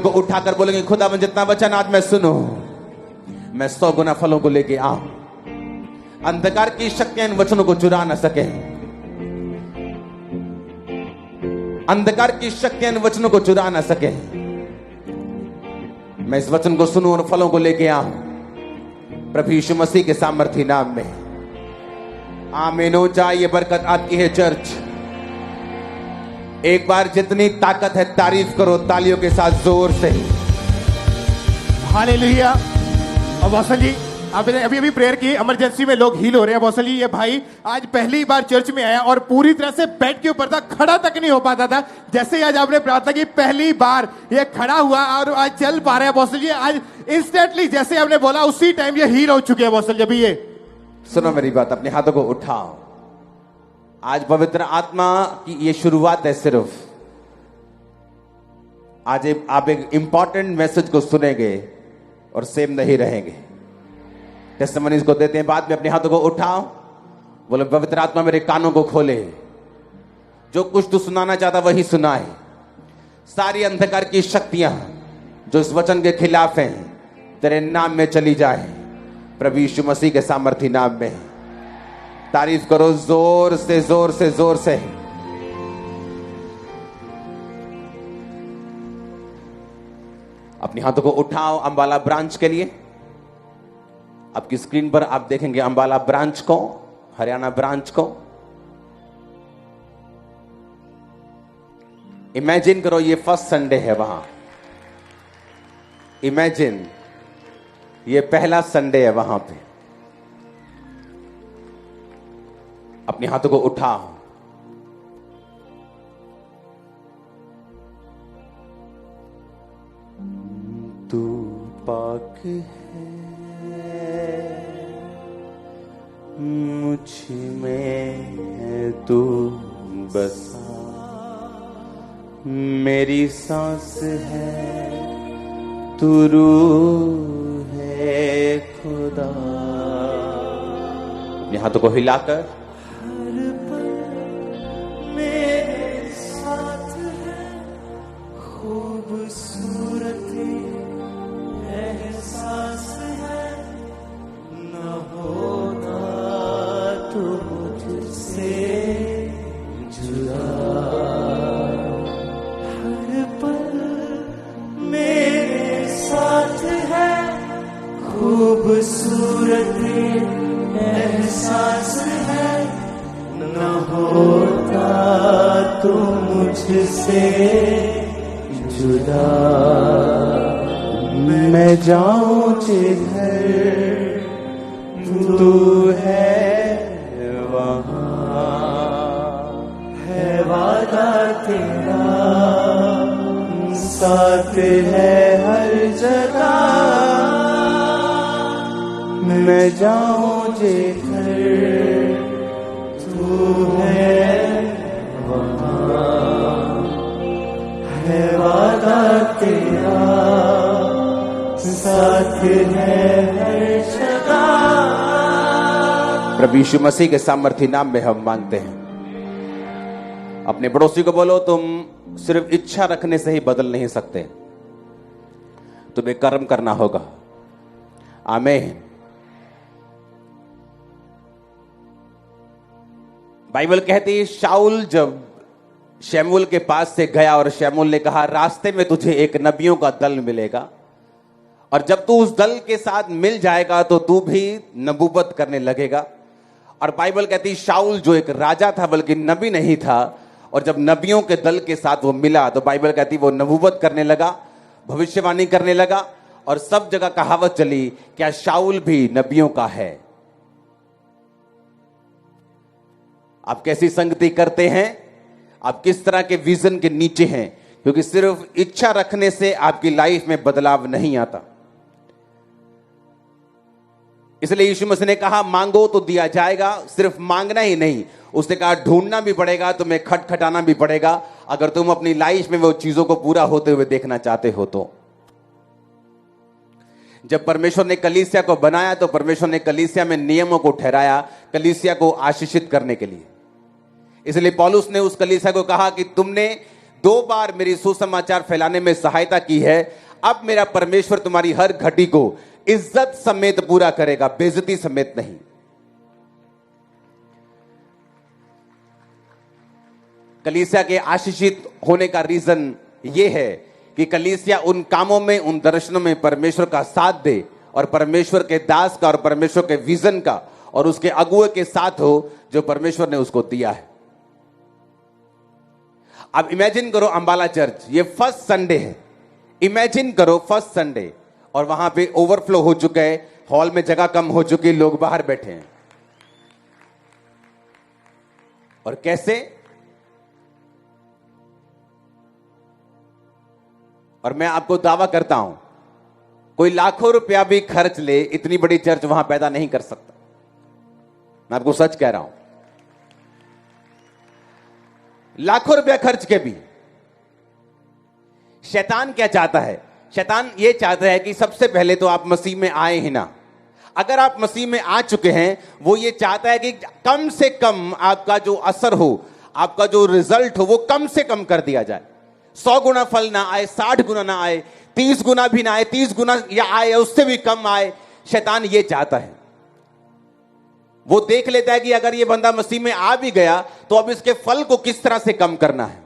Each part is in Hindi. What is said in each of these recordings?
को उठाकर बोलेंगे, खुदा मैं जितना वचन आज मैं सुनूं, मैं 100 गुना फलों को लेके आऊं। अंधकार की शक्तियां इन वचनों को चुरा ना सके। अंधकार की शक्तियां इन वचनों को चुरा ना सके। मैं इस वचन को सुनूं और फलों को लेके आऊं, प्रभु यीशु मसीह के सामर्थी नाम में। आमीन हो जाए। ये बरकत आपकी है चर्च। एक बार जितनी ताकत है तारीफ करो तालियों के साथ जोर से। हालेलुया। और बॉसल जी आपने अभी प्रेयर की, इमरजेंसी में लोग हील हो रहे हैं। बॉसल जी ये भाई आज पहली बार चर्च में आया और पूरी तरह से बेड के ऊपर था, खड़ा तक नहीं हो पाता था। जैसे ही आज आपने प्रार्थना की पहली बार ये खड़ा हुआ और आज चल पा रहा है। बॉसल जी आज इंस्टेंटली जैसे आपने बोला उसी टाइम ये हील हो चुके हैं। बॉसल जी अभी ये सुनो मेरी बात, अपने हाथों को उठाओ। आज पवित्र आत्मा की ये शुरुआत है। सिर्फ आज आप एक इंपॉर्टेंट मैसेज को सुनेंगे और सेम नहीं रहेंगे। टेस्टिमनीज को देते हैं बाद में। अपने हाथों को उठाओ, बोले पवित्र आत्मा मेरे कानों को खोले, जो कुछ तू सुनाना चाहता वही सुनाए। सारी अंधकार की शक्तियां जो इस वचन के खिलाफ हैं तेरे नाम में चली जाए, प्रभु यीशु मसीह के सामर्थी नाम में। तारीफ करो जोर से जोर से जोर से। अपने हाथों को उठाओ अंबाला ब्रांच के लिए। आपकी स्क्रीन पर आप देखेंगे अंबाला ब्रांच को, हरियाणा ब्रांच को। इमेजिन करो ये फर्स्ट संडे है वहां। इमेजिन ये पहला संडे है वहां पे। अपने हाथों को उठाओ। तू पाक है मुझ में, तू बसा मेरी सांस है, तू रूह है खुदा। अपने हाथों को हिलाकर खूबसूरत एहसास है, न होता तू मुझसे जुदा। मैं जाऊं जिधर तू है वहां, है वादा तेरा साथ है हर जगह। मैं जाऊं जिधर तू है वहां, है वादा तेरा साथ है हर जगह। प्रभु यीशु मसीह के सामर्थी नाम में हम मांगते हैं। अपने पड़ोसी को बोलो, तुम सिर्फ इच्छा रखने से ही बदल नहीं सकते, तुम्हें कर्म करना होगा। आमीन। बाइबल कहती है शाऊल जब शमूएल के पास से गया और शमूएल ने कहा रास्ते में तुझे एक नबियों का दल मिलेगा और जब तू उस दल के साथ मिल जाएगा तो तू भी नबूवत करने लगेगा। और बाइबल कहती है शाऊल जो एक राजा था बल्कि नबी नहीं था, और जब नबियों के दल के साथ वो मिला तो बाइबल कहती वो नबूवत करने लगा, भविष्यवाणी करने लगा। और सब जगह कहावत चली क्या शाऊल भी नबियों का है। आप कैसी संगति करते हैं, आप किस तरह के विजन के नीचे हैं, क्योंकि सिर्फ इच्छा रखने से आपकी लाइफ में बदलाव नहीं आता। इसलिए यीशु मसीह ने कहा मांगो तो दिया जाएगा। सिर्फ मांगना ही नहीं, उसने कहा ढूंढना भी पड़ेगा, तुम्हें खटखटाना भी पड़ेगा, अगर तुम अपनी लाइफ में वो चीजों को पूरा होते हुए देखना चाहते हो तो। जब परमेश्वर ने कलीसिया को बनाया तो परमेश्वर ने कलीसिया में नियमों को ठहराया कलीसिया को आशीषित करने के लिए। इसलिए पौलुस ने उस कलीसिया को कहा कि तुमने 2 बार मेरी सुसमाचार फैलाने में सहायता की है। अब मेरा परमेश्वर तुम्हारी हर घटी को इज्जत समेत पूरा करेगा, बेइज्जती समेत नहीं। कलीसिया के आशीषित होने का रीजन यह है कि कलीसिया उन कामों में, उन दर्शनों में परमेश्वर का साथ दे और परमेश्वर के दास का और परमेश्वर के विजन का और उसके अगुए के साथ हो जो परमेश्वर ने उसको दिया है। अब इमेजिन करो अंबाला चर्च, ये फर्स्ट संडे है। इमेजिन करो फर्स्ट संडे और वहां पे ओवरफ्लो हो चुका है, हॉल में जगह कम हो चुकी, लोग बाहर बैठे हैं। और कैसे? और मैं आपको दावा करता हूं, कोई लाखों रुपया भी खर्च ले, इतनी बड़ी चर्च वहां पैदा नहीं कर सकता। मैं आपको सच कह रहा हूं, लाखों रुपया खर्च के भी। शैतान क्या चाहता है? शैतान यह चाहता है कि सबसे पहले तो आप मसीह में आए ही ना। अगर आप मसीह में आ चुके हैं, वो ये चाहता है कि कम से कम आपका जो असर हो, आपका जो रिजल्ट हो, वो कम से कम कर दिया जाए। 100 गुना फल ना आए, 60 गुना ना आए, 30 गुना भी ना आए, 30 गुना या आए उससे भी कम आए। शैतान ये चाहता है। वो देख लेता है कि अगर ये बंदा मसीह में आ भी गया तो अब इसके फल को किस तरह से कम करना है।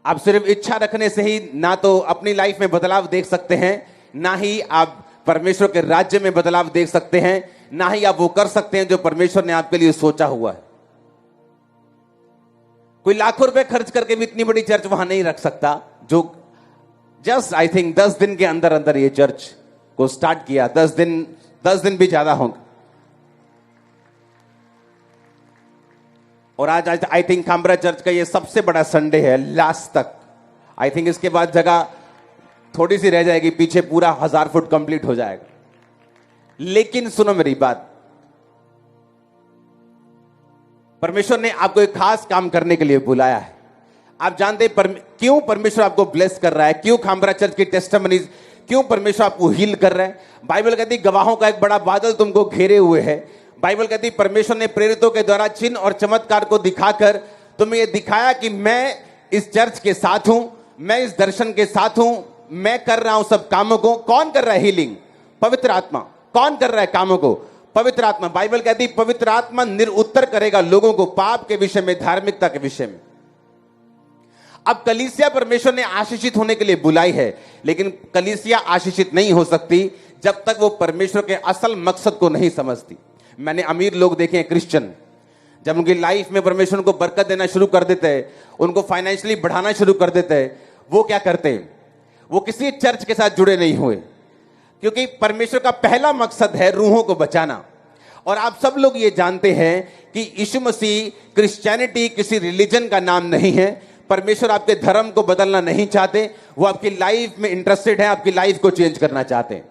आप सिर्फ इच्छा रखने से ही ना तो अपनी लाइफ में बदलाव देख सकते हैं, ना ही आप परमेश्वर के राज्य में बदलाव देख सकते हैं, ना ही आप वो कर सकते हैं जो परमेश्वर ने आपके लिए सोचा हुआ है। कोई लाखों रुपए खर्च करके भी इतनी बड़ी चर्च वहां नहीं रख सकता। जो जस्ट आई थिंक 10 दिन के अंदर अंदर ये चर्च को स्टार्ट किया। 10 दिन भी ज्यादा होंगे। और आज आई थिंक खामरा चर्च का ये सबसे बड़ा संडे है लास्ट तक। आई थिंक इसके बाद जगह थोड़ी सी रह जाएगी, पीछे पूरा 1000 फुट कंप्लीट हो जाएगा। लेकिन सुनो मेरी बात, परमेश्वर ने आपको एक खास काम करने के लिए बुलाया है। आप जानते हैं क्यों परमेश्वर आपको ब्लेस कर रहा है? क्यों खामरा चर्च की टेस्टिमनीज, क्यों परमेश्वर आपको हील कर रहा है? बाइबल कहती है गवाहों का एक बड़ा बादल तुमको घेरे हुए है। बाइबल कहती है परमेश्वर ने प्रेरितों के द्वारा चिन्ह और चमत्कार को दिखाकर तुम्हें यह दिखाया कि मैं इस चर्च के साथ हूं, मैं इस दर्शन के साथ हूं, मैं कर रहा हूं सब कामों को। कौन कर रहा है हीलिंग? पवित्र आत्मा। कौन कर रहा है कामों को? पवित्र आत्मा। बाइबल कहती है पवित्र आत्मा निरुत्तर करेगा लोगों को पाप के विषय में, धार्मिकता के विषय में। अब कलीसिया परमेश्वर ने आशीषित होने के लिए बुलाई है, लेकिन कलीसिया आशीषित नहीं हो सकती जब तक वो परमेश्वर के असल मकसद को नहीं समझती। मैंने अमीर लोग देखे हैं क्रिश्चियन, जब उनकी लाइफ में परमेश्वर को बरकत देना शुरू कर देते हैं, उनको फाइनेंशियली बढ़ाना शुरू कर देते हैं, वो क्या करते हैं? वो किसी चर्च के साथ जुड़े नहीं हुए, क्योंकि परमेश्वर का पहला मकसद है रूहों को बचाना। और आप सब लोग ये जानते हैं कि यीशु मसीह, क्रिश्चियनिटी किसी रिलीजन का नाम नहीं है। परमेश्वर आपके धर्म को बदलना नहीं चाहते, वो आपकी लाइफ में इंटरेस्टेड है, आपकी लाइफ को चेंज करना चाहते हैं।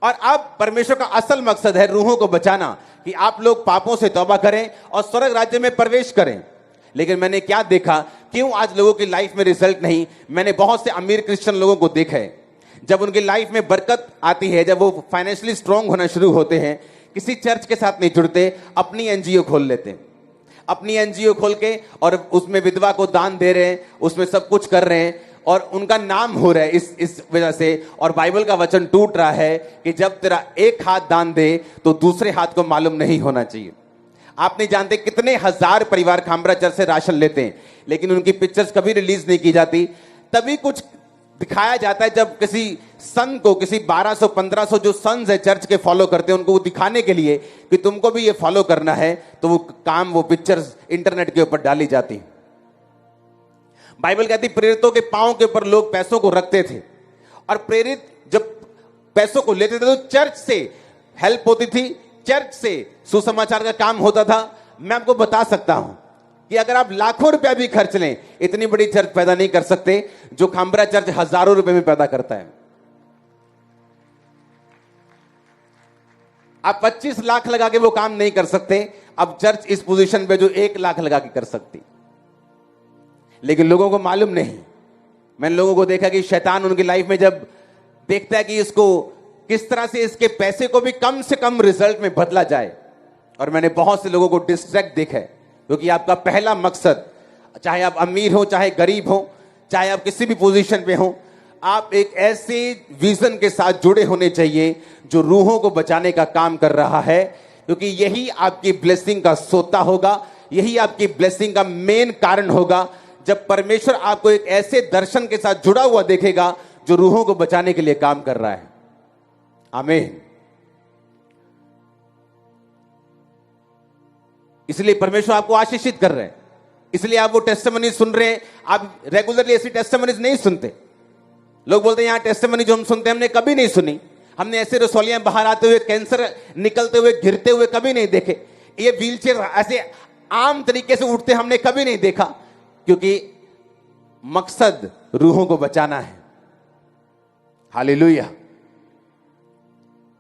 और अब परमेश्वर का असल मकसद है रूहों को बचाना, कि आप लोग पापों से तौबा करें और स्वर्ग राज्य में प्रवेश करें। लेकिन मैंने क्या देखा, क्यों आज लोगों की लाइफ में रिजल्ट नहीं? मैंने बहुत से अमीर क्रिश्चियन लोगों को देखा है, जब उनकी लाइफ में बरकत आती है, जब वो फाइनेंशियली स्ट्रांग होना शुरू होते हैं, किसी चर्च के साथ नहीं जुड़ते, अपनी एनजीओ खोल लेते हैं। अपनी एनजीओ खोल के और उसमें विधवा को दान दे रहे हैं, उसमें सब कुछ कर रहे हैं और उनका नाम हो रहा है इस वजह से। और बाइबल का वचन टूट रहा है कि जब तेरा एक हाथ दान दे तो दूसरे हाथ को मालूम नहीं होना चाहिए। आप नहीं जानते कितने हजार परिवार खामरा चर्च से राशन लेते हैं, लेकिन उनकी पिक्चर्स कभी रिलीज नहीं की जाती। तभी कुछ दिखाया जाता है जब किसी सन को, किसी 1200-1500 जो सन्स है चर्च के फॉलो करते हैं, उनको वो दिखाने के लिए कि तुमको भी ये फॉलो करना है, तो वो काम, वो पिक्चर्स इंटरनेट के ऊपर डाली जाती। बाइबल कहती प्रेरितों के पांव के ऊपर लोग पैसों को रखते थे, और प्रेरित जब पैसों को लेते थे तो चर्च से हेल्प होती थी, चर्च से सुसमाचार का काम होता था। मैं आपको बता सकता हूं कि अगर आप लाखों रुपया भी खर्च लें, इतनी बड़ी चर्च पैदा नहीं कर सकते जो खामरा चर्च हजारों रुपए में पैदा करता है। आप 25 लाख लगा के वो काम नहीं कर सकते। अब चर्च इस पोजीशन पे जो 1 लाख लगा के कर सकती, लेकिन लोगों को मालूम नहीं। मैंने लोगों को देखा कि शैतान उनकी लाइफ में जब देखता है कि इसको किस तरह से इसके पैसे को भी कम से कम रिजल्ट में बदला जाए, और मैंने बहुत से लोगों को डिस्ट्रैक्ट देखा है, क्योंकि आपका पहला मकसद, चाहे आप अमीर हो चाहे गरीब हो, चाहे आप किसी भी पोजीशन पे हो, आप एक ऐसे विजन के साथ जुड़े होने चाहिए जो रूहों को बचाने का काम कर रहा है, क्योंकि यही आपकी ब्लेसिंग का सोता होगा, यही आपकी ब्लेसिंग का मेन कारण होगा। जब परमेश्वर आपको एक ऐसे दर्शन के साथ जुड़ा हुआ देखेगा जो रूहों को बचाने के लिए काम कर रहा है। आमीन। इसलिए परमेश्वर आपको आशीषित कर रहे हैं, इसलिए आप वो टेस्टिमनी सुन रहे हैं। आप रेगुलरली ऐसी टेस्टिमनीज नहीं सुनते। लोग बोलते हैं यहां टेस्टिमनी जो हम सुनते हैं हमने कभी नहीं सुनी, हमने ऐसे रसौलियां बाहर आते हुए, कैंसर निकलते हुए, गिरते हुए कभी नहीं देखे, ये व्हीलचेयर ऐसे आम तरीके से उठते हमने कभी नहीं देखा, क्योंकि मकसद रूहों को बचाना है। हालेलुया।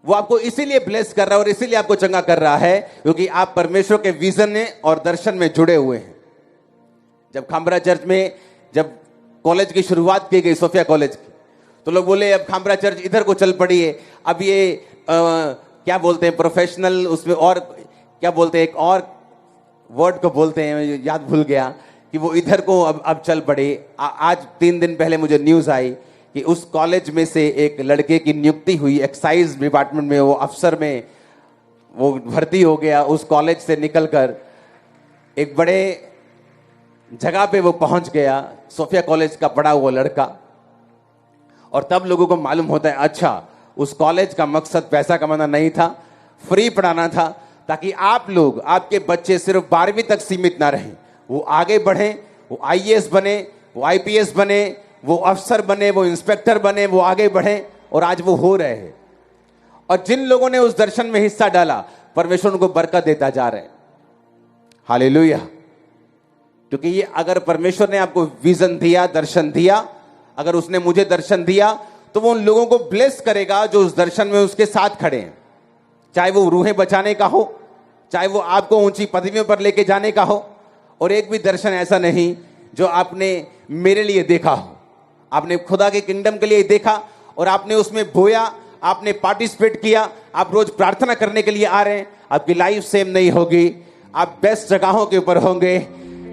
वो आपको इसीलिए ब्लेस कर रहा है और इसीलिए आपको चंगा कर रहा है, क्योंकि आप परमेश्वर के विजन में और दर्शन में जुड़े हुए हैं। जब खामरा चर्च में जब कॉलेज की शुरुआत की गई, सोफिया कॉलेज की, तो लोग बोले अब खामरा चर्च इधर को चल पड़ी है, अब ये क्या बोलते हैं प्रोफेशनल, उसमें और क्या बोलते हैं, एक और वर्ड को बोलते हैं, याद भूल गया, कि वो इधर को अब चल पड़े। आज 3 दिन पहले मुझे न्यूज आई कि उस कॉलेज में से एक लड़के की नियुक्ति हुई, एक्साइज डिपार्टमेंट में वो अफसर में वो भर्ती हो गया। उस कॉलेज से निकलकर एक बड़े जगह पे वो पहुंच गया, सोफिया कॉलेज का पढ़ा हुआ लड़का। और तब लोगों को मालूम होता है अच्छा, उस कॉलेज का मकसद पैसा कमाना नहीं था, फ्री पढ़ाना था, ताकि आप लोग, आपके बच्चे सिर्फ 12वीं तक सीमित ना रहें, वो आगे बढ़ें, वो आईएएस बने, वो आईपीएस बने, वो अफसर बने, वो इंस्पेक्टर बने, वो आगे बढ़े। और आज वो हो रहे हैं। और जिन लोगों ने उस दर्शन में हिस्सा डाला, परमेश्वर उनको बरकत देता जा रहे हैं। हालेलुया। क्योंकि ये अगर परमेश्वर ने आपको विजन दिया, दर्शन दिया, अगर उसने मुझे दर्शन दिया, तो वो उन लोगों को ब्लेस करेगा जो उस दर्शन में उसके साथ खड़े हैं। चाहे वो रूहें बचाने का हो, चाहे वो आपको ऊंची पदवियों पर लेके जाने का हो। और एक भी दर्शन ऐसा नहीं जो आपने मेरे लिए देखा हो, आपने खुदा के किंगडम के लिए देखा और आपने उसमें बोया, आपने पार्टिसिपेट किया, आप रोज प्रार्थना करने के लिए आ रहे हैं। आपकी लाइफ सेम नहीं होगी, आप बेस्ट जगहों के ऊपर होंगे।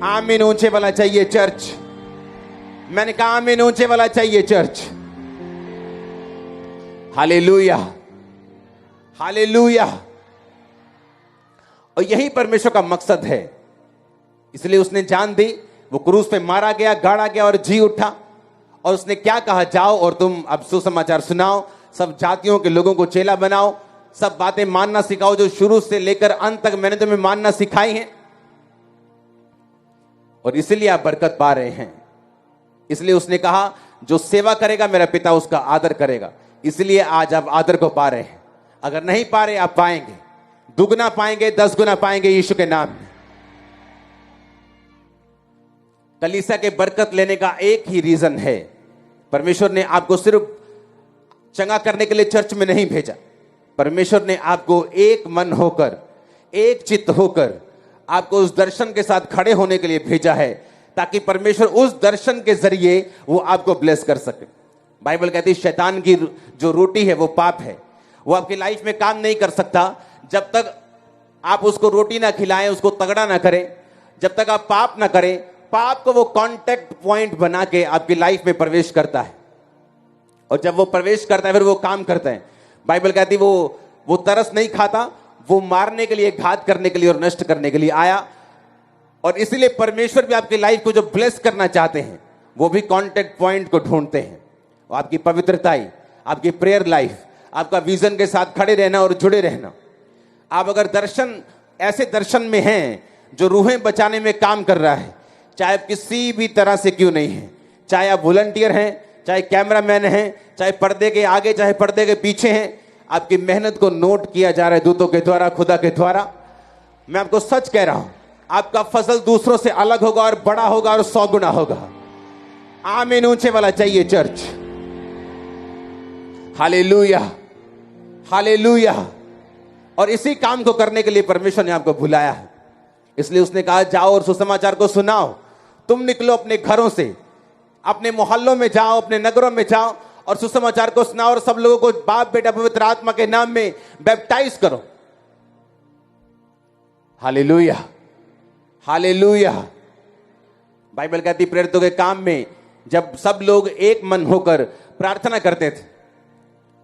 आमीन ऊंचे वाला चाहिए चर्च। मैंने कहा आमीन ऊंचे वाला चाहिए चर्च। Hallelujah, hallelujah. और यही परमेश्वर का मकसद है, इसलिए उसने जान दी, वो क्रूस पे मारा गया, गाड़ा गया और जी उठा। और उसने क्या कहा, जाओ और तुम अब सुसमाचार सुनाओ, सब जातियों के लोगों को चेला बनाओ, सब बातें मानना सिखाओ जो शुरू से लेकर अंत तक मैंने तुम्हें मानना सिखाई हैं। और इसलिए आप बरकत पा रहे हैं। इसलिए उसने कहा जो सेवा करेगा मेरा पिता उसका आदर करेगा। इसलिए आज आप आदर को पा रहे हैं। अगर नहीं पा रहे, आप पाएंगे, दुगना पाएंगे, 10 गुना पाएंगे यीशु के नाम में। कलीसिया के बरकत लेने का एक ही रीजन है, परमेश्वर ने आपको सिर्फ चंगा करने के लिए चर्च में नहीं भेजा। परमेश्वर ने आपको एक मन होकर, एक चित्त होकर आपको उस दर्शन के साथ खड़े होने के लिए भेजा है, ताकि परमेश्वर उस दर्शन के जरिए वो आपको ब्लेस कर सके। बाइबल कहती है शैतान की जो रोटी है वो पाप है। वो आपकी लाइफ में काम नहीं कर सकता जब तक आप उसको रोटी ना खिलाएं, उसको तगड़ा ना करें, जब तक आप पाप ना करें। पाप को वो कांटेक्ट पॉइंट बना के आपकी लाइफ में प्रवेश करता है, और जब वो प्रवेश करता है फिर वो काम करता है। बाइबल कहती है वो तरस नहीं खाता, वो मारने के लिए, घात करने के लिए और नष्ट करने के लिए आया। और इसीलिए परमेश्वर भी आपकी लाइफ को जो ब्लेस करना चाहते हैं, वो भी कांटेक्ट पॉइंट को ढूंढते हैं। और आपकी पवित्रताई, आपकी प्रेयर लाइफ, आपका विजन के साथ खड़े रहना और जुड़े रहना। आप अगर दर्शन, ऐसे दर्शन में हैं जो रूहें बचाने में काम कर रहा है, चाहे आप किसी भी तरह से क्यों नहीं है, चाहे आप वॉलंटियर हैं, चाहे कैमरामैन हैं, चाहे पर्दे के आगे, चाहे पर्दे के पीछे हैं, आपकी मेहनत को नोट किया जा रहा है दूतों के द्वारा, खुदा के द्वारा। मैं आपको सच कह रहा हूं, आपका फसल दूसरों से अलग होगा और बड़ा होगा और 100 गुना होगा। आमीन ऊंचे वाला चाहिए चर्च। Hallelujah, hallelujah. और इसी काम को करने के लिए परमेश्वर ने आपको बुलाया है। इसलिए उसने कहा जाओ और सुसमाचार को सुनाओ। तुम निकलो अपने घरों से, अपने मोहल्लों में जाओ, अपने नगरों में जाओ और सुसमाचार को सुनाओ और सब लोगों को बाप बेटा पवित्र आत्मा के नाम में बैप्टाइज करो। Hallelujah, hallelujah. बाइबल कहती प्रेरितों के काम में जब सब लोग एक मन होकर प्रार्थना करते थे,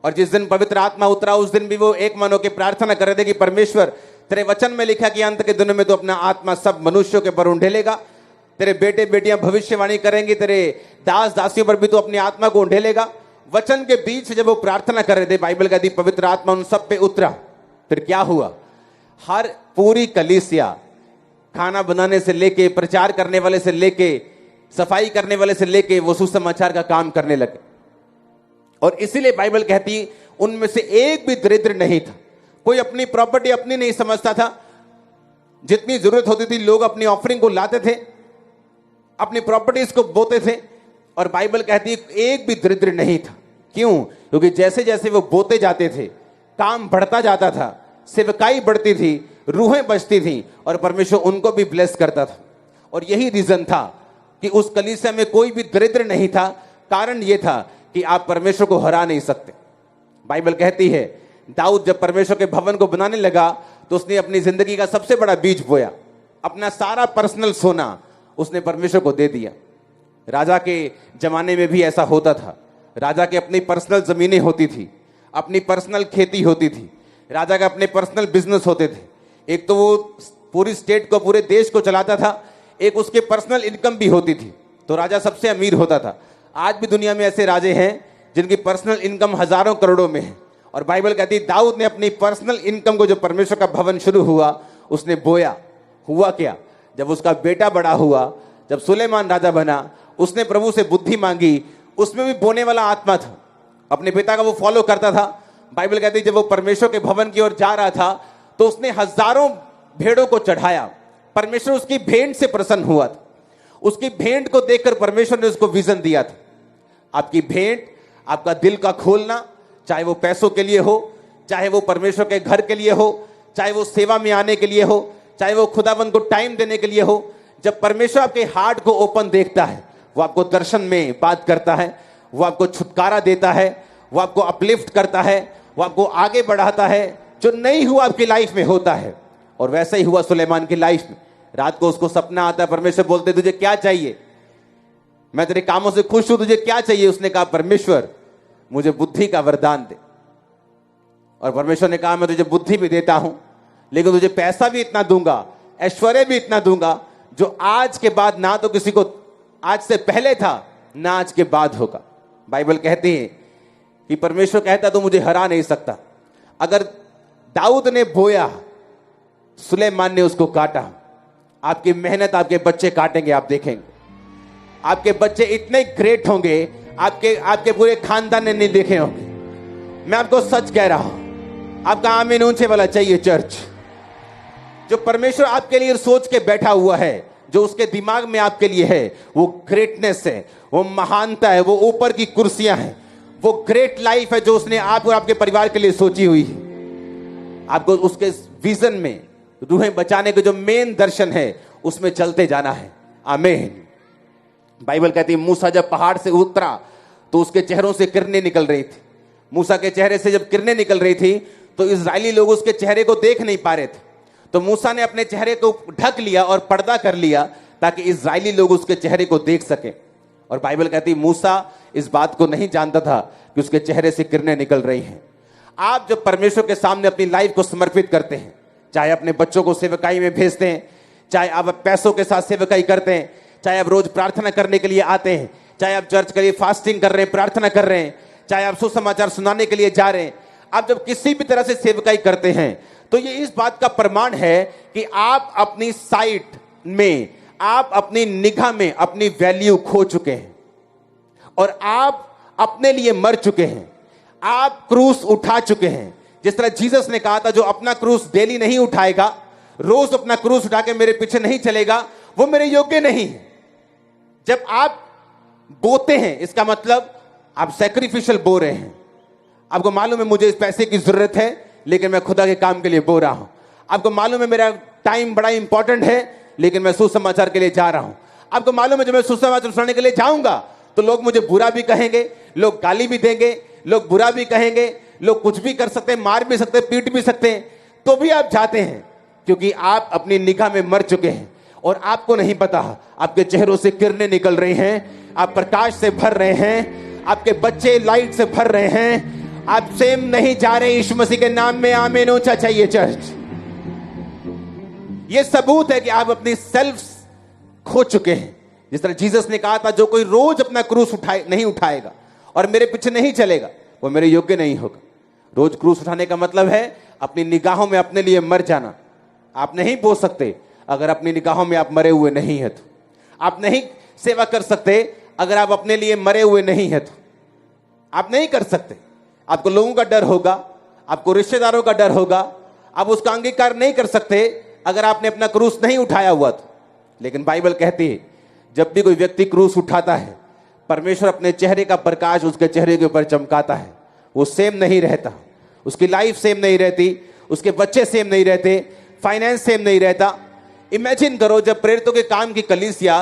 और जिस दिन पवित्र आत्मा उतरा उस दिन भी वो एक मन होकर प्रार्थना कर रहे थे कि परमेश्वर, तेरे वचन में लिखा कि अंत के दिनों में तो अपना आत्मा सब मनुष्यों के पर उंडेलेगा, तेरे बेटे बेटियां भविष्यवाणी करेंगी, तेरे दास दासियों पर भी तो अपनी आत्मा को उंडेलेगा। वचन के बीच से जब वो प्रार्थना कर रहे थे, बाइबल कहती पवित्र आत्मा उन सब पे उतरा। फिर क्या हुआ? हर पूरी कलीसिया, खाना बनाने से लेके, प्रचार करने वाले से लेके, सफाई करने वाले से लेके, वो सुसमाचार का काम करने लगे। और इसीलिए बाइबल कहती उनमें से एक भी दरिद्र नहीं था। कोई अपनी प्रॉपर्टी अपनी नहीं समझता था। जितनी जरूरत होती थी लोग अपनी ऑफरिंग को लाते थे, अपनी प्रॉपर्टीज को बोते थे, और बाइबल कहती एक भी दरिद्र नहीं था। क्यों? क्योंकि जैसे जैसे वो बोते जाते थे, काम बढ़ता जाता था, सेवकाई बढ़ती थी, रूहें बचती थी, और परमेश्वर उनको भी ब्लेस करता था। और यही रीजन था कि उस कलीसिया में कोई भी दरिद्र नहीं था। कारण यह था कि आप परमेश्वर को हरा नहीं सकते। बाइबल कहती है दाऊद जब परमेश्वर के भवन को बनाने लगा तो उसने अपनी जिंदगी का सबसे बड़ा बीज बोया। अपना सारा पर्सनल सोना उसने परमेश्वर को दे दिया। राजा के जमाने में भी ऐसा होता था। राजा के अपनी पर्सनल जमीनें होती थी, अपनी पर्सनल खेती होती थी, राजा के अपने पर्सनल बिजनेस होते थे। एक तो वो पूरी स्टेट को, पूरे देश को चलाता था, एक उसके पर्सनल इनकम भी होती थी, तो राजा सबसे अमीर होता था। आज भी दुनिया में ऐसे राजे हैं जिनकी पर्सनल इनकम हजारों करोड़ों में है। और बाइबल कहती है दाऊद ने अपनी पर्सनल इनकम को, जो परमेश्वर का भवन शुरू हुआ, उसने बोया। हुआ क्या? जब उसका बेटा बड़ा हुआ, जब सुलेमान राजा बना, उसने प्रभु से बुद्धि मांगी, उसमें भी बोने वाला आत्मा था। अपने पिता का वो फॉलो करता था। बाइबल कहती है जब वो परमेश्वर के भवन की ओर जा रहा था तो उसने हजारों भेड़ों को चढ़ाया। परमेश्वर उसकी भेंट से प्रसन्न हुआ था। उसकी भेंट को देखकर परमेश्वर ने उसको विजन दिया था। आपकी भेंट, आपका दिल का खोलना, चाहे वो पैसों के लिए हो, चाहे वो परमेश्वर के घर के लिए हो, चाहे वो सेवा में आने के लिए हो, चाहे वो खुदाबंद को टाइम देने के लिए हो, जब परमेश्वर आपके हार्ट को ओपन देखता है, वो आपको दर्शन में बात करता है, वो आपको छुटकारा देता है, वो आपको अपलिफ्ट करता है, वो आपको आगे बढ़ाता है। जो नहीं हुआ आपकी लाइफ में होता है। और वैसा ही हुआ सुलेमान की लाइफ में। रात को उसको सपना आता है, परमेश्वर बोलते तुझे क्या चाहिए? मैं तेरे कामों से खुश हूं, तुझे क्या चाहिए? उसने कहा परमेश्वर मुझे बुद्धि का वरदान दे। और परमेश्वर ने कहा मैं तुझे बुद्धि भी देता हूं, लेकिन तुझे पैसा भी इतना दूंगा, ऐश्वर्य भी इतना दूंगा, जो आज के बाद ना तो किसी को आज से पहले था, ना आज के बाद होगा। बाइबल कहती है कि परमेश्वर कहता तो मुझे हरा नहीं सकता। अगर दाऊद ने बोया, सुलेमान ने उसको काटा। आपकी मेहनत आपके बच्चे काटेंगे, आप देखेंगे। आपके बच्चे इतने ग्रेट होंगे, आपके पूरे खानदान ने नहीं देखे होंगे। मैं आपको सच कह रहा हूं। आपका आमीन ऊंचे वाला चाहिए। चर्च, जो परमेश्वर आपके लिए सोच के बैठा हुआ है, जो उसके दिमाग में आपके लिए है, वो ग्रेटनेस है, वो महानता है, वो ऊपर की कुर्सियां हैं, वो ग्रेट लाइफ है जो उसने आप और आपके परिवार के लिए सोची हुई है। आपको उसके विजन में रूहें बचाने के जो मेन दर्शन है, उसमें चलते जाना है। आमीन। बाइबल कहती है मूसा जब पहाड़ से उतरा तो उसके चेहरों से किरणें निकल रही थी। मूसा के चेहरे से जब किरणें निकल रही थी तो इजरायली लोग उसके चेहरे को देख नहीं पा रहे थे। तो मूसा ने अपने चेहरे को ढक लिया और पर्दा कर लिया ताकि इजरायली लोग उसके चेहरे को देख सके। और बाइबल कहती है मूसा इस बात को नहीं जानता था कि उसके चेहरे से किरणें निकल रही हैं। आप जब परमेश्वर के सामने अपनी लाइफ को समर्पित करते हैं, चाहे अपने बच्चों को सेवकाई में भेजते हैं, चाहे आप पैसों के साथ सेवकाई करते हैं, चाहे आप रोज प्रार्थना करने के लिए आते हैं, चाहे आप चर्च के लिए फास्टिंग कर रहे हैं, प्रार्थना कर रहे हैं, चाहे आप सुसमाचार सुनाने के लिए जा रहे हैं, आप जब किसी भी तरह से सेवकाई करते हैं तो ये इस बात का प्रमाण है कि आप अपनी साइट में, आप अपनी निगाह में अपनी वैल्यू खो चुके हैं और आप अपने लिए मर चुके हैं। आप क्रूस उठा चुके हैं। जिस तरह जीसस ने कहा था जो अपना क्रूस डेली नहीं उठाएगा, रोज अपना क्रूस उठा के मेरे पीछे नहीं चलेगा, वो मेरे योग्य नहीं है। जब आप बोते हैं, इसका मतलब आप सैक्रिफिशियल बो रहे हैं। आपको मालूम है मुझे इस पैसे की जरूरत है, लेकिन मैं खुदा के काम के लिए बो रहा हूं। आपको मालूम है मेरा टाइम बड़ा इंपॉर्टेंट है, लेकिन मैं सुसमाचार के लिए जा रहा हूं। आपको मालूम है जब मैं सुसमाचार सुनाने के लिए जाऊंगा तो लोग मुझे बुरा भी कहेंगे, लोग गाली भी देंगे, लोग बुरा भी कहेंगे, लोग कुछ भी कर सकते हैं, मार भी सकते हैं, पीट भी सकते हैं, तो भी आप जाते हैं। क्योंकि आप अपनी निगाह में मर चुके हैं और आपको नहीं पता। आपके चेहरों से किरणें निकल रही हैं, आप प्रकाश से भर रहे हैं, आपके बच्चे लाइट से भर रहे हैं, आप सेम नहीं जा रहे यीशु मसीह के नाम में। आमीन ऊंचा चाहिए चर्च। ये सबूत है कि आप अपनी सेल्फ खो चुके हैं। जिस तरह जीसस ने कहा था, जो कोई रोज अपना क्रूस नहीं उठाएगा और मेरे पीछे नहीं चलेगा वो मेरे योग्य नहीं होगा। रोज क्रूस उठाने का मतलब है अपनी निगाहों में अपने लिए मर जाना। आप नहीं बोल सकते अगर अपनी निगाहों में आप मरे हुए नहीं है तो। आप नहीं सेवा कर सकते अगर आप अपने लिए मरे हुए नहीं है तो। आप नहीं कर सकते। आपको लोगों का डर होगा, आपको रिश्तेदारों का डर होगा, आप उसका अंगीकार नहीं कर सकते अगर आपने अपना क्रूस नहीं उठाया हुआ तो। लेकिन बाइबल कहती है जब भी कोई व्यक्ति क्रूस उठाता है, परमेश्वर अपने चेहरे का प्रकाश उसके चेहरे के ऊपर चमकाता है। वो सेम नहीं रहता, उसकी लाइफ सेम नहीं रहती, उसके बच्चे सेम नहीं रहते, फाइनेंस सेम नहीं रहता। इमेजिन करो जब प्रेरितों के काम की कलीसिया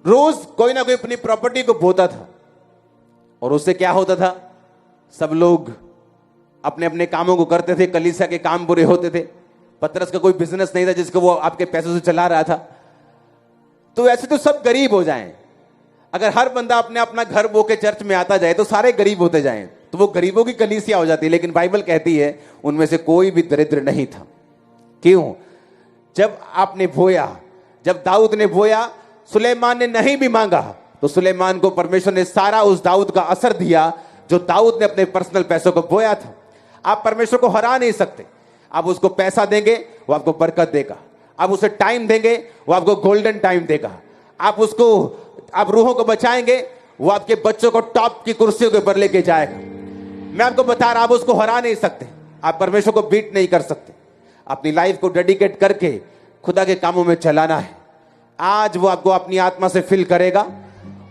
रोज कोई ना कोई अपनी प्रॉपर्टी को बोता था और उससे क्या होता था, सब लोग अपने अपने कामों को करते थे, कलीसिया के काम बुरे होते थे। पतरस का कोई बिजनेस नहीं था जिसको वो आपके पैसों से चला रहा था। तो ऐसे तो सब गरीब हो जाएं। अगर हर बंदा अपने अपना घर बो के चर्च में आता जाए तो सारे गरीब होते जाएं, तो वो गरीबों की कलीसिया हो जाती है। लेकिन बाइबल कहती है उनमें से कोई भी दरिद्र नहीं था। क्यों? जब आपने बोया, जब दाऊद ने बोया, सुलेमान ने नहीं भी मांगा तो सुलेमान को परमेश्वर ने सारा उस दाऊद का असर दिया जो दाऊद ने अपने पर्सनल पैसों को बोया था। आप परमेश्वर को हरा नहीं सकते। आप उसको पैसा देंगे वो आपको बरकत देगा, आप उसे टाइम देंगे वो आपको गोल्डन टाइम देगा, आप रूहों को बचाएंगे वो आपके बच्चों को टॉप की कुर्सियों के ऊपर लेके जाएगा। मैं आपको बता रहा, आप उसको हरा नहीं सकते, आप परमेश्वर को बीट नहीं कर सकते। अपनी लाइफ को डेडिकेट करके खुदा के कामों में चलाना है। आज वो आपको अपनी आत्मा से फिल करेगा,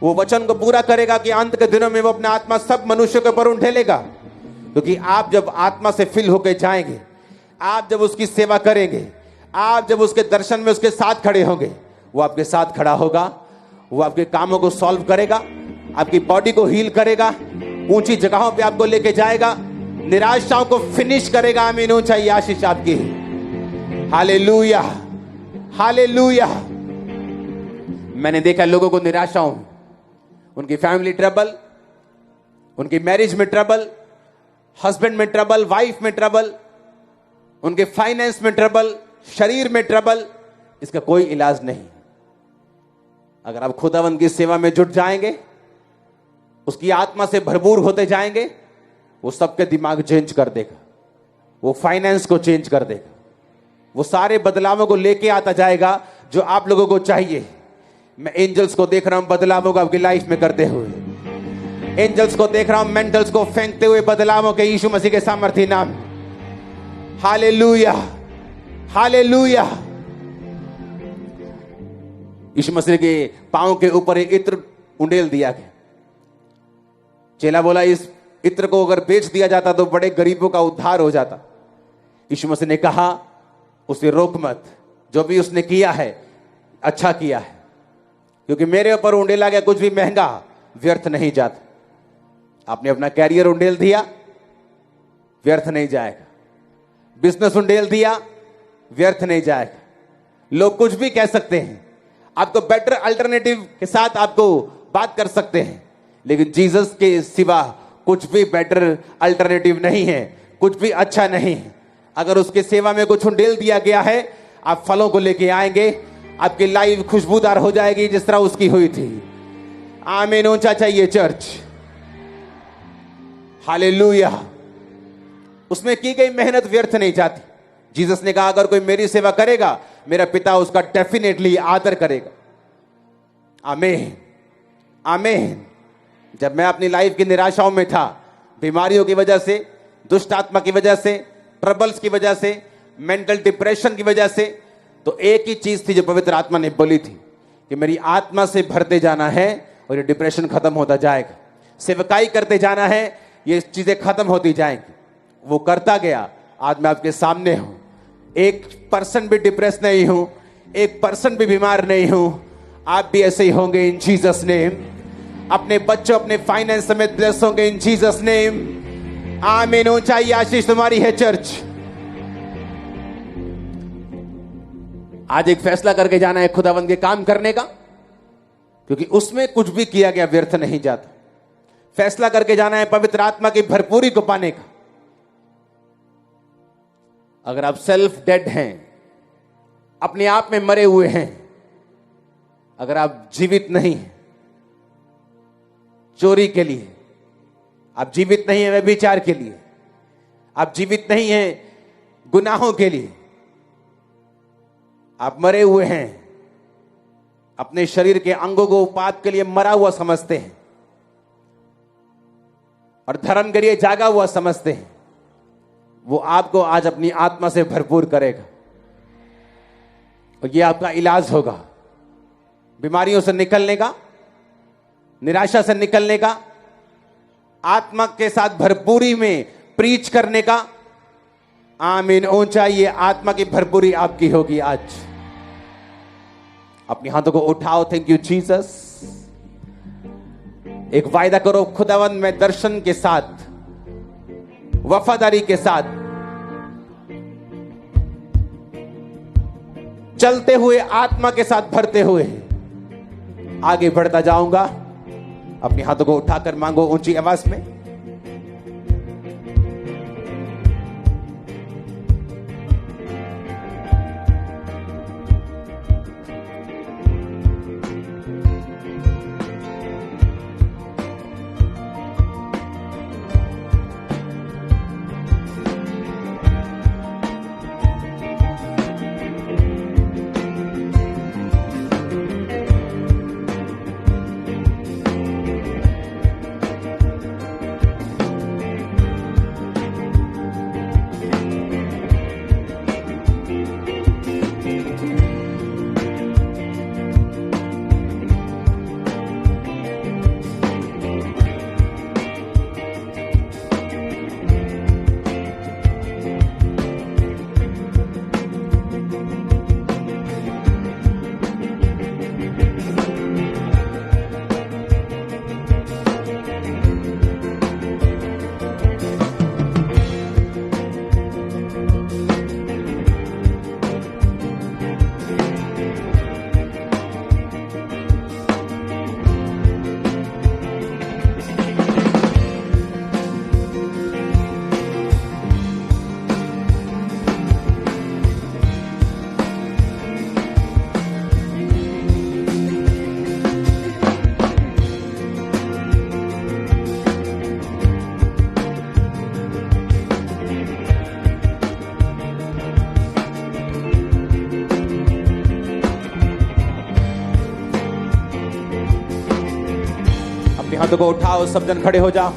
वो वचन को पूरा करेगा कि अंत के दिनों में वो अपना आत्मा सब मनुष्यों के ऊपर उंडेलेगा। क्योंकि आप जब आत्मा से फिल होकर जाएंगे, आप जब उसकी सेवा करेंगे, आप जब उसके दर्शन में उसके साथ खड़े होंगे, वो आपके साथ खड़ा होगा, वो आपके कामों को सॉल्व करेगा, आपकी बॉडी को हील करेगा, ऊंची जगहों पे आपको लेके जाएगा, निराशाओं को फिनिश करेगा। आमीन ऊंचा ये आशीष आपकी। Hallelujah, hallelujah. मैंने देखा लोगों को निराशाओं में, उनकी फैमिली ट्रबल, उनकी मैरिज में ट्रबल, हस्बैंड में ट्रबल, वाइफ में ट्रबल, उनके फाइनेंस में ट्रबल, शरीर में ट्रबल। इसका कोई इलाज नहीं। अगर आप खुदावंद की सेवा में जुट जाएंगे, उसकी आत्मा से भरपूर होते जाएंगे, वो सबके दिमाग चेंज कर देगा, वो फाइनेंस को चेंज कर देगा, वो सारे बदलावों को लेके आता जाएगा जो आप लोगों को चाहिए। मैं एंजल्स को देख रहा हूं बदलावों को आपकी लाइफ में करते हुए, एंजल्स को देख रहा हूं मेंटल्स को फेंकते हुए बदलावों के यीशु मसीह के सामर्थ्य नाम। Hallelujah, hallelujah. यीशु मसीह के पांव के ऊपर एक इत्र उंडेल दिया गया। चेला बोला इस इत्र को अगर बेच दिया जाता तो बड़े गरीबों का उद्धार हो जाता। यीशु मसीह ने कहा उसे रोक मत, जो भी उसने किया है अच्छा किया है, क्योंकि मेरे ऊपर उंडेला गया कुछ भी महंगा व्यर्थ नहीं जाता। आपने अपना कैरियर उंडेल दिया, व्यर्थ नहीं जाएगा। बिजनेस उंडेल दिया, व्यर्थ नहीं जाएगा। लोग कुछ भी कह सकते हैं, आपको बेटर अल्टरनेटिव के साथ आपको बात कर सकते हैं, लेकिन जीसस के सिवा कुछ भी बेटर अल्टरनेटिव नहीं है, कुछ भी अच्छा नहीं है। अगर उसके सेवा में कुछ उंडेल दिया गया है, आप फलों को लेके आएंगे, आपकी लाइफ खुशबूदार हो जाएगी जिस तरह उसकी हुई थी। आमीन ऊंचा चाहिए चर्च। हालेलुया। उसमें की गई मेहनत व्यर्थ नहीं जाती। जीसस ने कहा अगर कोई मेरी सेवा करेगा, मेरा पिता उसका डेफिनेटली आदर करेगा। आमीन, आमीन। जब मैं अपनी लाइफ की निराशाओं में था, बीमारियों की वजह से, दुष्ट आत्मा की वजह से, ट्रबल्स की वजह से, मेंटल डिप्रेशन की वजह से, तो एक ही चीज थी जो पवित्र आत्मा ने बोली थी कि मेरी आत्मा से भरते जाना है और ये डिप्रेशन खत्म होता जाएगा। सेवकाई करते जाना है, ये चीजें खत्म होती जाएंगी। वो करता गया। आज मैं आपके सामने हूं, 1% भी डिप्रेस नहीं हूं, 1% भी बीमार नहीं हूं। आप भी ऐसे ही होंगे इन जीसस नेम। अपने बच्चों, अपने फाइनेंस समेत ब्लेस होंगे इन जीसस नेम। आमीन ऊंचाई आशीष तुम्हारी है चर्च। आज एक फैसला करके जाना है खुदावंद के काम करने का, क्योंकि उसमें कुछ भी किया गया व्यर्थ नहीं जाता। फैसला करके जाना है पवित्र आत्मा की भरपूरी को पाने का। अगर आप सेल्फ डेड हैं, अपने आप में मरे हुए हैं, अगर आप जीवित नहीं हैं चोरी के लिए, आप जीवित नहीं हैं व्यभिचार के लिए, आप जीवित नहीं हैं गुनाहों के लिए, आप मरे हुए हैं, अपने शरीर के अंगों को पाप के लिए मरा हुआ समझते हैं और धर्म के लिए जागा हुआ समझते हैं, वो आपको आज अपनी आत्मा से भरपूर करेगा और ये आपका इलाज होगा। बीमारियों से निकलने का, निराशा से निकलने का, आत्मा के साथ भरपूरी में प्रीच करने का। आमीन। ऊंचा ये आत्मा की भरपूरी आपकी होगी आज। अपने हाथों को उठाओ। Thank you Jesus. एक वायदा करो, खुदावंद मैं दर्शन के साथ, वफादारी के साथ चलते हुए, आत्मा के साथ भरते हुए आगे बढ़ता जाऊंगा। अपने हाथों को उठाकर मांगो ऊंची आवाज में। हाथों को उठाओ, सब जन खड़े हो जाओ।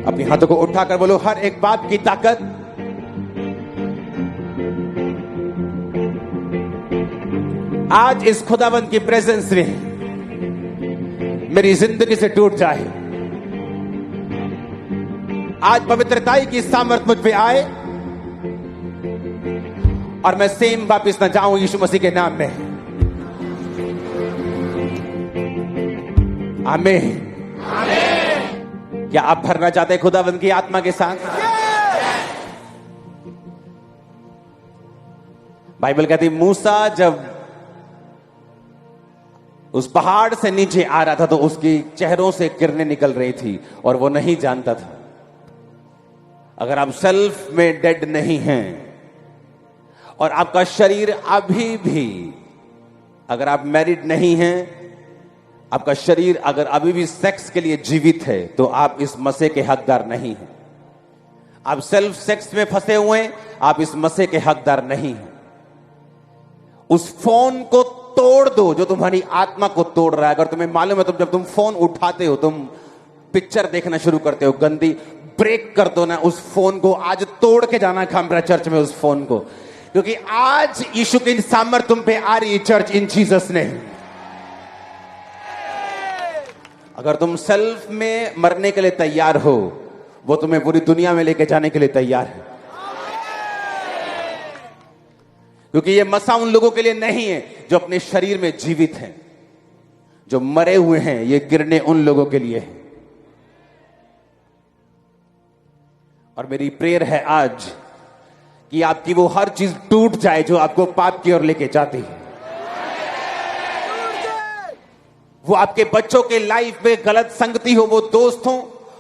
अपनी हाथों को उठाकर बोलो, हर एक बात की ताकत आज इस खुदाबंद की प्रेजेंस में मेरी जिंदगी से टूट जाए। आज पवित्रताई की सामर्थ मुझ पे आए और मैं सेम वापिस न जाऊं यीशु मसीह के नाम में। आमीन। क्या आप भरना चाहते हैं खुदावंद की आत्मा के साथ? बाइबल कहती मूसा जब उस पहाड़ से नीचे आ रहा था तो उसकी चेहरों से किरणें निकल रही थी और वो नहीं जानता था। अगर आप सेल्फ में डेड नहीं हैं और आपका शरीर अभी भी, अगर आप मैरिड नहीं हैं, आपका शरीर अगर अभी भी सेक्स के लिए जीवित है, तो आप इस मसीह के हकदार नहीं हैं। आप सेल्फ सेक्स में फंसे हुए हैं, आप इस मसीह के हकदार नहीं हैं। उस फोन को तोड़ दो जो तुम्हारी आत्मा को तोड़ रहा है। अगर तुम्हें मालूम है, जब तुम फोन उठाते हो, तुम पिक्चर देखना शुरू करते हो गंदी, ब्रेक कर दो ना उस फोन को। आज तोड़ के जाना खामरा चर्च में उस फोन को, क्योंकि आज यीशु की सामर्थ तुम पे आ रही है चर्च, इन जीसस नेम। अगर तुम सेल्फ में मरने के लिए तैयार हो, वो तुम्हें पूरी दुनिया में लेके जाने के लिए तैयार है। क्योंकि ये मसा उन लोगों के लिए नहीं है जो अपने शरीर में जीवित हैं, जो मरे हुए हैं। ये किरणें उन लोगों के लिए है। और मेरी प्रेयर है आज कि आपकी वो हर चीज टूट जाए जो आपको पाप की ओर लेके जाती है। वो आपके बच्चों के लाइफ में गलत संगति हो, वो दोस्त हो,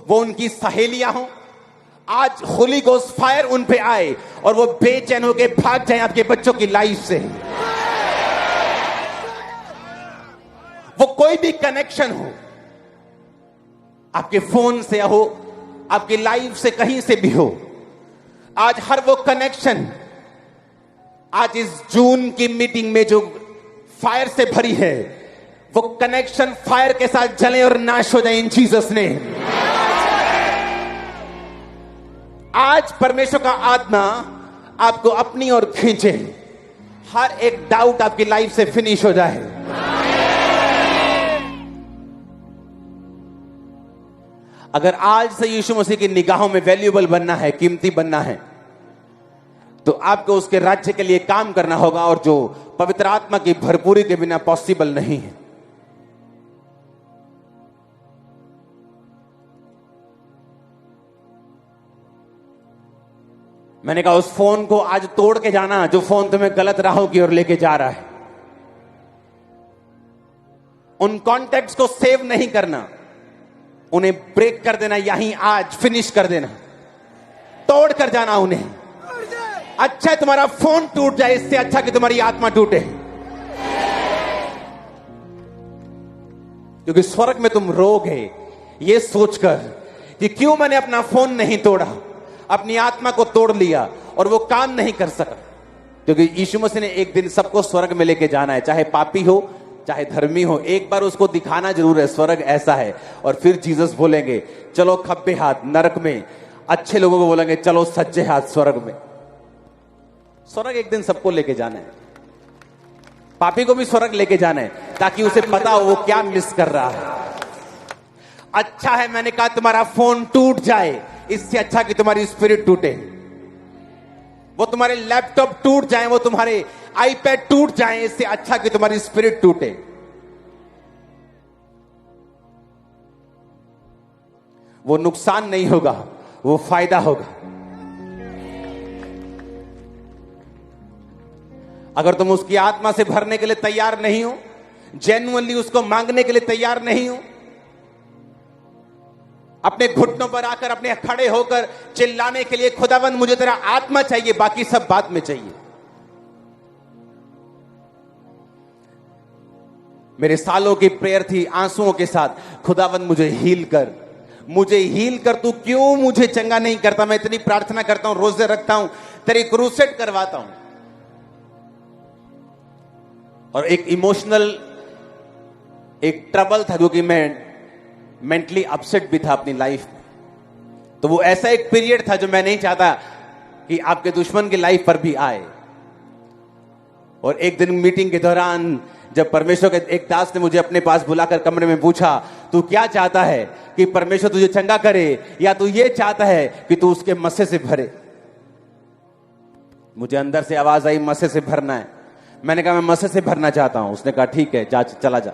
वो उनकी सहेलियां हो। आज होली गोस्ट फायर उन पे आए और वो बेचैन होके भाग जाए आपके बच्चों की लाइफ से। वो कोई भी कनेक्शन हो, आपके फोन से हो, आपकी लाइफ से, कहीं से भी हो, आज हर वो कनेक्शन, आज इस जून की मीटिंग में जो फायर से भरी है, वो कनेक्शन फायर के साथ जले और नाश हो जाए इन जीसस ने। आज परमेश्वर का आत्मा आपको अपनी ओर खींचे, हर एक डाउट आपकी लाइफ से फिनिश हो जाए। अगर आज से यीशु मसीह की निगाहों में वैल्यूएबल बनना है, कीमती बनना है, तो आपको उसके राज्य के लिए काम करना होगा, और जो पवित्र आत्मा की भरपूरी के बिना पॉसिबल नहीं है। मैंने कहा उस फोन को आज तोड़ के जाना जो फोन तुम्हें गलत राहों की ओर लेके जा रहा है। उन कॉन्टैक्ट्स को सेव नहीं करना, उन्हें ब्रेक कर देना, यहीं आज फिनिश कर देना, तोड़ कर जाना उन्हें। अच्छा है तुम्हारा फोन टूट जाए, इससे अच्छा कि तुम्हारी आत्मा टूटे। क्योंकि स्वर्ग में तुम रोगे ये सोचकर कि क्यों मैंने अपना फोन नहीं तोड़ा, अपनी आत्मा को तोड़ लिया और वो काम नहीं कर सका। क्योंकि यीशु मसीह ने एक दिन सबको स्वर्ग में लेके जाना है, चाहे पापी हो चाहे धर्मी हो। एक बार उसको दिखाना जरूर है स्वर्ग ऐसा है, और फिर जीसस बोलेंगे चलो खब्बे हाथ नरक में, अच्छे लोगों को बोलेंगे चलो सज्जे हाथ स्वर्ग में। स्वर्ग एक दिन सबको लेके जाना है, पापी को भी स्वर्ग लेके जाना है, ताकि उसे पता हो वो क्या मिस कर रहा है। अच्छा है मैंने कहा तुम्हारा फोन टूट जाए, इससे अच्छा कि तुम्हारी स्पिरिट टूटे। वो तुम्हारे लैपटॉप टूट जाए, वो तुम्हारे आईपैड टूट जाए, इससे अच्छा कि तुम्हारी स्पिरिट टूटे। वो नुकसान नहीं होगा, वो फायदा होगा। अगर तुम उसकी आत्मा से भरने के लिए तैयार नहीं हो, जेन्युइनली उसको मांगने के लिए तैयार नहीं हो, अपने घुटनों पर आकर अपने खड़े होकर चिल्लाने के लिए खुदावंद मुझे तेरा आत्मा चाहिए, बाकी सब बाद में चाहिए। मेरे सालों की प्रेयर थी आंसुओं के साथ, खुदावंद मुझे हील कर, मुझे हील कर। तू क्यों मुझे चंगा नहीं करता? मैं इतनी प्रार्थना करता हूं, रोजे रखता हूं, तेरी क्रूसेड करवाता हूं। और एक इमोशनल एक ट्रबल था, क्योंकि मैं मेंटली अपसेट भी था अपनी लाइफ में। तो वो ऐसा एक पीरियड था जो मैं नहीं चाहता कि आपके दुश्मन की लाइफ पर भी आए। और एक दिन मीटिंग के दौरान जब परमेश्वर के एक दास ने मुझे अपने पास बुलाकर कमरे में पूछा, तू क्या चाहता है, कि परमेश्वर तुझे चंगा करे या तू ये चाहता है कि तू उसके मस्से से भरे? मुझे अंदर से आवाज आई मस्से से भरना है। मैंने कहा मैं मस्से से भरना चाहता हूं। उसने कहा ठीक है जा, चला जा।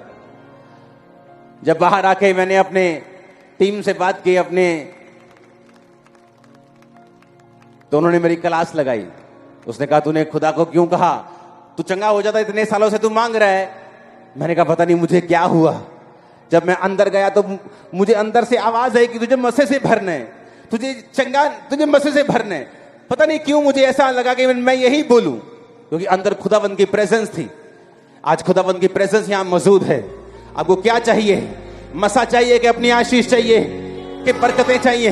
जब बाहर आके मैंने अपने टीम से बात की अपने, तो उन्होंने मेरी क्लास लगाई। उसने कहा तूने खुदा को क्यों कहा, तू चंगा हो जाता, इतने सालों से तू मांग रहा है। मैंने कहा पता नहीं मुझे क्या हुआ। जब मैं अंदर गया तो मुझे अंदर से आवाज आई कि तुझे मस्से से भरना है, तुझे चंगा, तुझे मस्से से भरना है। पता नहीं क्यों मुझे ऐसा लगा कि मैं यही बोलूं। क्योंकि अंदर खुदावंद की प्रेजेंस थी। आज खुदावंद की प्रेजेंस यहां मौजूद है। आपको क्या चाहिए? मसा चाहिए कि अपनी आशीष चाहिए कि बरकतें चाहिए?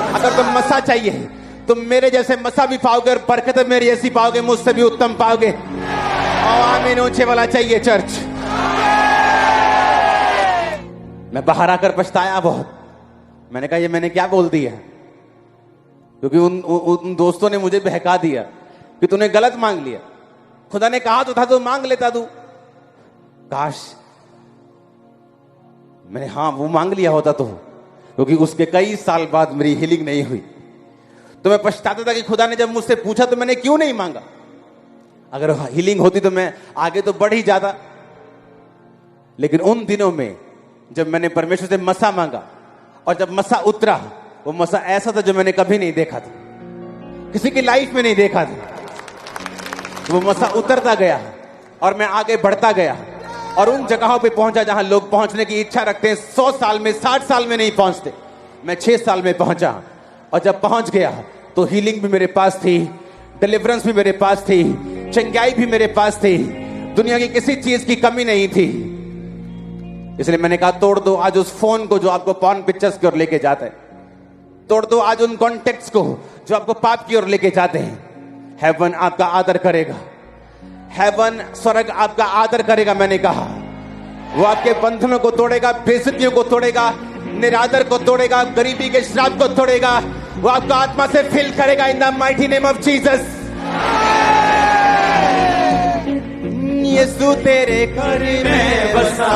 अगर तुम मसा चाहिए तुम मेरे जैसे मसा भी पाओगे और बरकतें मेरी ऐसी पाओगे, मुझसे भी उत्तम पाओगे। और आमीन ऊंचे वाला चाहिए चर्च। मैं बाहर आकर पछताया बहुत। मैंने कहा ये मैंने क्या बोल दिया, क्योंकि उन दोस्तों ने मुझे बहका दिया कि तूने गलत मांग लिया। खुदा ने कहा तो था तो मांग लेता तू। काश मैंने हाँ वो मांग लिया होता तो, क्योंकि उसके कई साल बाद मेरी हीलिंग नहीं हुई। तो मैं पछताता था कि खुदा ने जब मुझसे पूछा तो मैंने क्यों नहीं मांगा। अगर हीलिंग होती तो मैं आगे तो बढ़ ही जाता। लेकिन उन दिनों में जब मैंने परमेश्वर से मसा मांगा और जब मसा उतरा, वो मसा ऐसा था जो मैंने कभी नहीं देखा था, किसी की लाइफ में नहीं देखा था। वो मसा उतरता गया और मैं आगे बढ़ता गया और उन जगहों पे पहुंचा जहां लोग पहुंचने की इच्छा रखते हैं 100 साल में, 60 साल में नहीं पहुंचते। मैं 6 साल में पहुंचा और जब पहुंच गया तो हीलिंग भी मेरे पास थी, डिलीवरेंस भी मेरे पास थी, चंगाई भी मेरे पास थी। दुनिया की किसी चीज की कमी नहीं थी। इसलिए मैंने कहा तोड़ दो आज उस फोन को जो आपको पॉर्न पिक्चर्स की ओर लेके जाता है। तोड़ दो आज उन कॉन्टेक्ट्स को जो आपको पाप की ओर लेके जाते हैं। हेवन आपका आदर करेगा, हेवन स्वर्ग आपका आदर करेगा। मैंने कहा वो आपके बंधनों को तोड़ेगा, बेइज्जतियों को तोड़ेगा, निरादर को तोड़ेगा, गरीबी के श्राप को तोड़ेगा। वो आपका आत्मा से फिल करेगा in the mighty name of Jesus. Yeshu तेरे घर में बसा